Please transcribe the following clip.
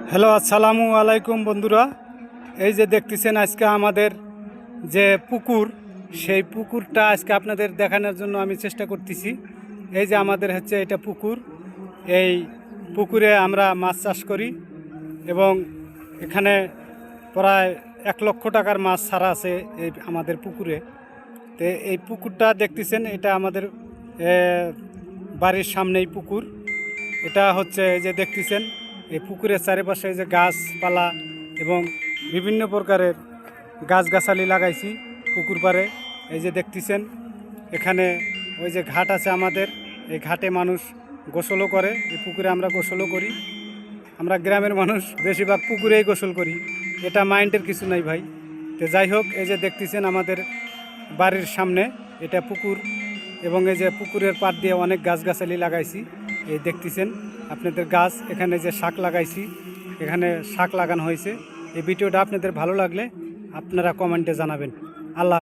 Hello, আসসালামু আলাইকুম বন্ধুরা। এই যে দেখতেছেন আজকে আমাদের যে পুকুর, সেই পুকুরটা আজকে আপনাদের দেখানোর জন্য আমি চেষ্টা করতেছি। এই যে আমাদের হচ্ছে এটা পুকুর। এই পুকুরে আমরা মাছ চাষ করি এবং এখানে প্রায় 1 লক্ষ টাকার মাছ ছাড়া আছে এই আমাদের পুকুরে। তো এই পুকুরটা দেখতেছেন, এটা আমাদের বাড়ির সামনেই পুকুর। এটা হচ্ছে এই যে দেখতেছেন, এই পুকুরের চারিপাশে যে গাছপালা এবং বিভিন্ন প্রকারের গাছগাছালি লাগাইছি পুকুর পাড়ে। এই যে দেখতেছেন এখানে ওই যে ঘাট আছে আমাদের, এই ঘাটে মানুষ গোসলও করে, এই পুকুরে আমরা গোসলও করি। আমরা গ্রামের মানুষ বেশিরভাগ পুকুরেই গোসল করি, এটা মাইন্ডের কিছু নাই ভাই। তো যাই হোক, এই যে দেখতেছেন আমাদের বাড়ির সামনে এটা পুকুর এবং এই যে পুকুরের পাড় দিয়ে অনেক গাছগাছালি লাগাইছি। এই দেখতেছেন আপনাদের গাছ, এখানে যে শাক লাগাইছি, এখানে শাক লাগানো হয়েছে। এই ভিডিওটা আপনাদের ভালো লাগলে আপনারা কমেন্টে জানাবেন। আল্লাহ।